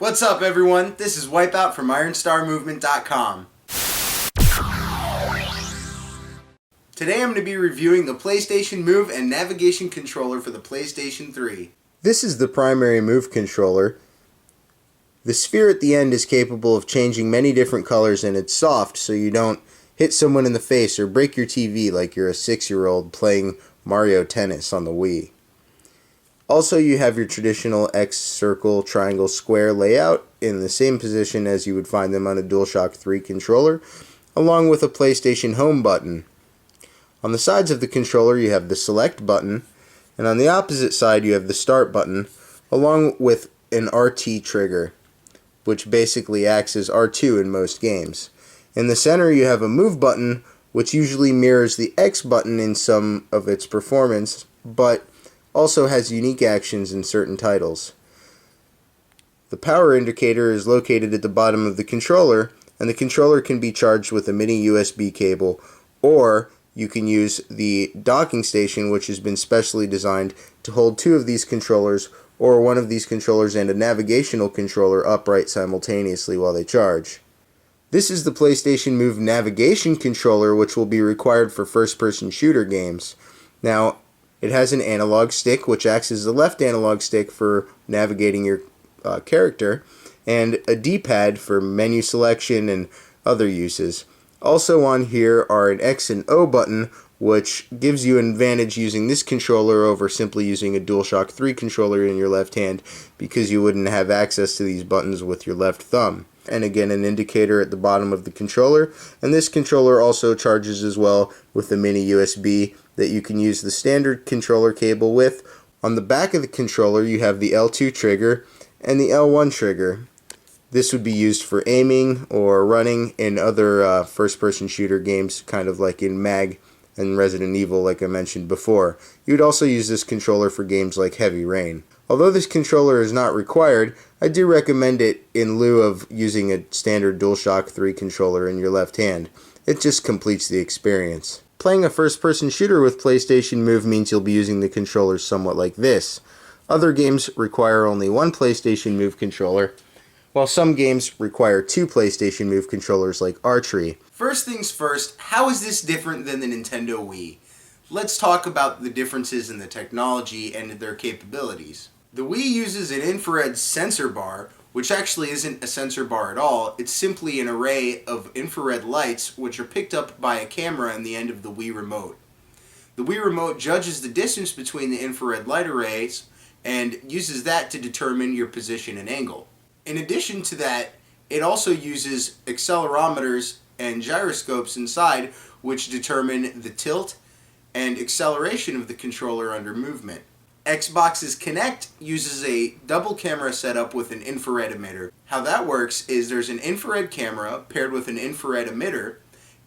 What's up, everyone? This is Wipeout from IronstarMovement.com. Today I'm going to be reviewing the PlayStation Move and Navigation Controller for the PlayStation 3. This is the primary Move controller. The sphere at the end is capable of changing many different colors, and it's soft so you don't hit someone in the face or break your TV like you're a 6-year-old playing Mario Tennis on the Wii. Also, you have your traditional X, circle, triangle, square layout in the same position as you would find them on a DualShock 3 controller, along with a PlayStation Home button. On the sides of the controller you have the Select button, and on the opposite side you have the Start button, along with an RT trigger, which basically acts as R2 in most games. In the center you have a Move button, which usually mirrors the X button in some of its performance, but also has unique actions in certain titles. The power indicator is located at the bottom of the controller, and the controller can be charged with a mini USB cable, or you can use the docking station, which has been specially designed to hold two of these controllers, or one of these controllers and a navigational controller upright simultaneously while they charge. This is the PlayStation Move navigation controller, which will be required for first-person shooter games. Now, it has an analog stick, which acts as the left analog stick for navigating your character, and a D-pad for menu selection and other uses. Also on here are an X and O button, which gives you an advantage using this controller over simply using a DualShock 3 controller in your left hand, because you wouldn't have access to these buttons with your left thumb. And again, an indicator at the bottom of the controller, and this controller also charges as well with a mini USB that you can use the standard controller cable with. On the back of the controller you have the L2 trigger and the L1 trigger. This would be used for aiming or running in other first-person shooter games, kind of like in MAG and Resident Evil, like I mentioned before. You would also use this controller for games like Heavy Rain. Although this controller is not required, I do recommend it in lieu of using a standard DualShock 3 controller in your left hand. It just completes the experience. Playing a first-person shooter with PlayStation Move means you'll be using the controller somewhat like this. Other games require only one PlayStation Move controller, while some games require two PlayStation Move controllers like Archery. First things first, how is this different than the Nintendo Wii? Let's talk about the differences in the technology and their capabilities. The Wii uses an infrared sensor bar, which actually isn't a sensor bar at all. It's simply an array of infrared lights which are picked up by a camera in the end of the Wii remote. The Wii remote judges the distance between the infrared light arrays and uses that to determine your position and angle. In addition to that, it also uses accelerometers and gyroscopes inside, which determine the tilt and acceleration of the controller under movement. Xbox's Kinect uses a double camera setup with an infrared emitter. How that works is there's an infrared camera paired with an infrared emitter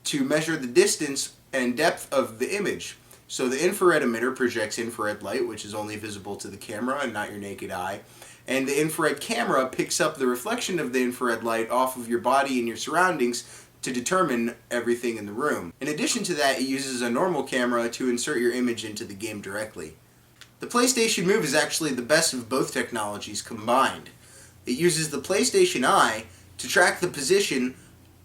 to measure the distance and depth of the image. So the infrared emitter projects infrared light, which is only visible to the camera and not your naked eye. And the infrared camera picks up the reflection of the infrared light off of your body and your surroundings to determine everything in the room. In addition to that, it uses a normal camera to insert your image into the game directly. The PlayStation Move is actually the best of both technologies combined. It uses the PlayStation Eye to track the position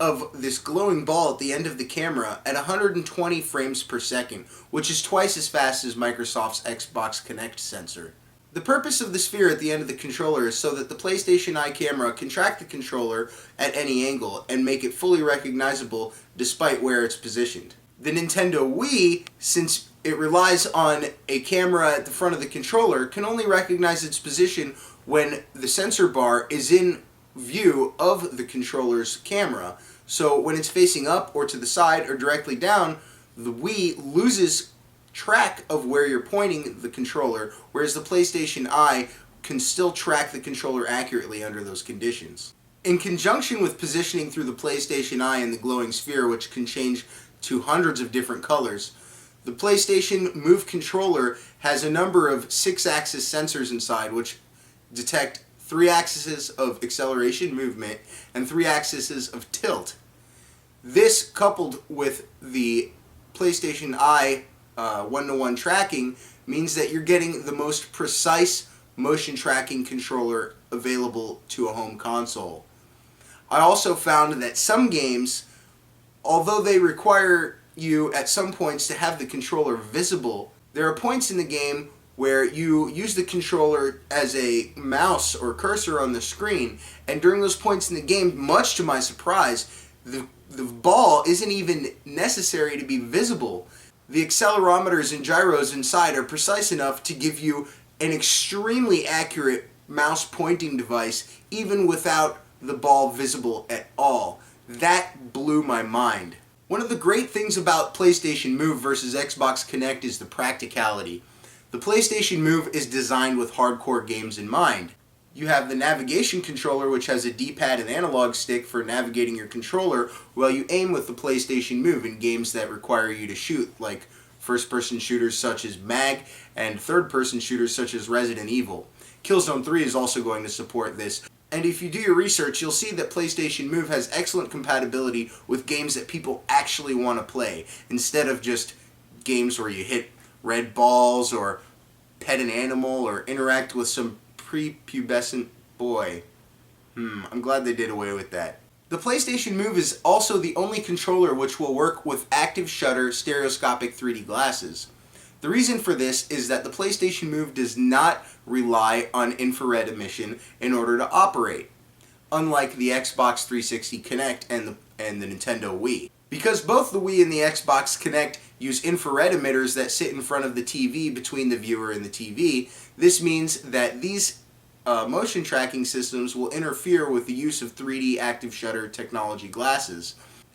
of this glowing ball at the end of the camera at 120 frames per second, which is twice as fast as Microsoft's Xbox Kinect sensor. The purpose of the sphere at the end of the controller is so that the PlayStation Eye camera can track the controller at any angle and make it fully recognizable despite where it's positioned. The Nintendo Wii, since it relies on a camera at the front of the controller, can only recognize its position when the sensor bar is in view of the controller's camera. So when it's facing up or to the side or directly down, the Wii loses track of where you're pointing the controller, whereas the PlayStation Eye can still track the controller accurately under those conditions. In conjunction with positioning through the PlayStation Eye and the glowing sphere, which can change to hundreds of different colors, the PlayStation Move controller has a number of 6-axis sensors inside which detect 3 axes of acceleration movement and 3 axes of tilt. This, coupled with the PlayStation Eye one-to-one tracking, means that you're getting the most precise motion tracking controller available to a home console. I also found that some games, although they require you at some points to have the controller visible, there are points in the game where you use the controller as a mouse or cursor on the screen, and during those points in the game, much to my surprise, the ball isn't even necessary to be visible. The accelerometers and gyros inside are precise enough to give you an extremely accurate mouse pointing device even without the ball visible at all. That blew my mind. One of the great things about PlayStation Move versus Xbox Kinect is the practicality. The PlayStation Move is designed with hardcore games in mind. You have the navigation controller, which has a D-pad and analog stick for navigating your controller, while you aim with the PlayStation Move in games that require you to shoot, like first-person shooters such as MAG and third-person shooters such as Resident Evil. Killzone 3 is also going to support this. And if you do your research, you'll see that PlayStation Move has excellent compatibility with games that people actually want to play, instead of just games where you hit red balls or pet an animal or interact with some prepubescent boy. I'm glad they did away with that. The PlayStation Move is also the only controller which will work with active shutter stereoscopic 3D glasses. The reason for this is that the PlayStation Move does not rely on infrared emission in order to operate, unlike the Xbox 360 Kinect and the Nintendo Wii. Because both the Wii and the Xbox Kinect use infrared emitters that sit in front of the TV between the viewer and the TV, this means that these motion tracking systems will interfere with the use of 3D active shutter technology glasses.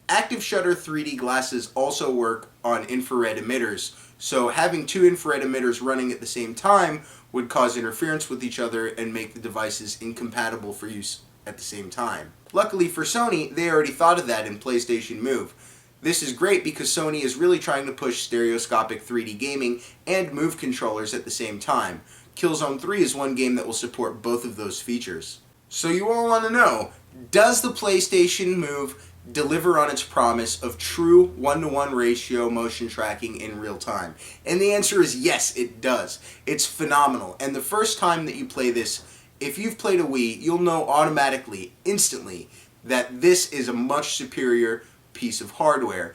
Active shutter 3D glasses also work on infrared emitters, so having two infrared emitters running at the same time would cause interference with each other and make the devices incompatible for use at the same time. Luckily for Sony, they already thought of that in PlayStation Move. This is great because Sony is really trying to push stereoscopic 3D gaming and Move controllers at the same time. Killzone 3 is one game that will support both of those features. So you all want to know, does the PlayStation Move deliver on its promise of true 1-to-1 ratio motion tracking in real time? And the answer is yes, it does. It's phenomenal. And the first time that you play this, if you've played a Wii, you'll know automatically, instantly, that this is a much superior piece of hardware.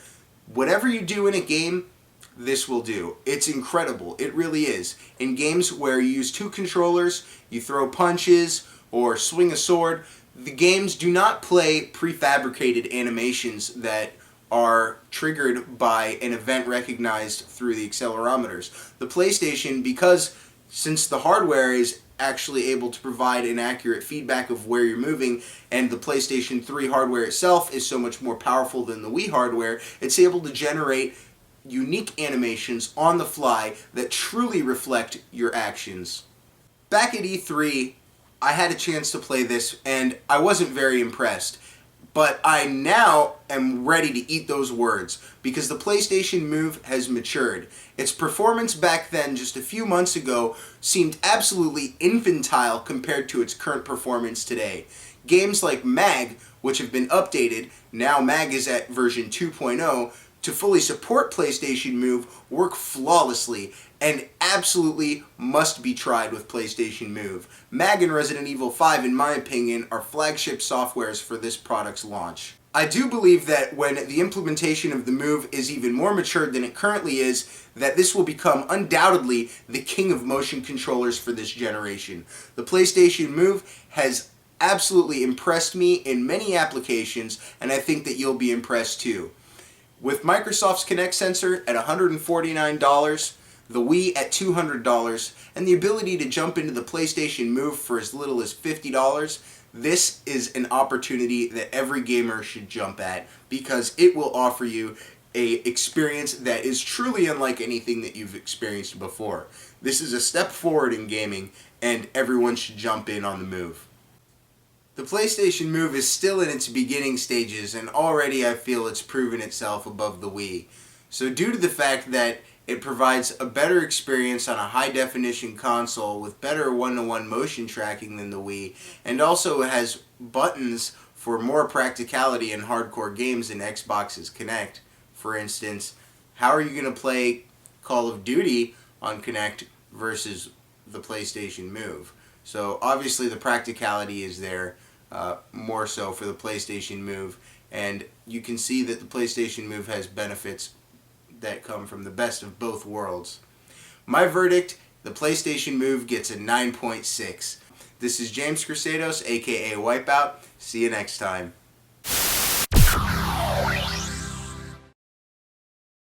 Whatever you do in a game, this will do. It's incredible. It really is. In games where you use two controllers, you throw punches, or swing a sword, the games do not play prefabricated animations that are triggered by an event recognized through the accelerometers. The PlayStation, because since the hardware is actually able to provide an accurate feedback of where you're moving, and the PlayStation 3 hardware itself is so much more powerful than the Wii hardware, it's able to generate unique animations on the fly that truly reflect your actions. Back at E3, I had a chance to play this, and I wasn't very impressed. But I now am ready to eat those words, because the PlayStation Move has matured. Its performance back then, just a few months ago, seemed absolutely infantile compared to its current performance today. Games like MAG, which have been updated, now MAG is at version 2.0, to fully support PlayStation Move, work flawlessly and absolutely must be tried with PlayStation Move. MAG and Resident Evil 5, in my opinion, are flagship softwares for this product's launch. I do believe that when the implementation of the Move is even more matured than it currently is, that this will become undoubtedly the king of motion controllers for this generation. The PlayStation Move has absolutely impressed me in many applications, and I think that you'll be impressed too. With Microsoft's Kinect sensor at $149, the Wii at $200, and the ability to jump into the PlayStation Move for as little as $50, this is an opportunity that every gamer should jump at, because it will offer you an experience that is truly unlike anything that you've experienced before. This is a step forward in gaming, and everyone should jump in on the Move. The PlayStation Move is still in its beginning stages, and already I feel it's proven itself above the Wii. So due to the fact that it provides a better experience on a high-definition console with better one-to-one motion tracking than the Wii, and also has buttons for more practicality in hardcore games than Xbox's Kinect. For instance, how are you going to play Call of Duty on Kinect versus the PlayStation Move? So obviously the practicality is there, more so for the PlayStation Move, and you can see that the PlayStation Move has benefits that come from the best of both worlds. My verdict, the PlayStation Move gets a 9.6. This is James Crusados, aka Wipeout. See you next time.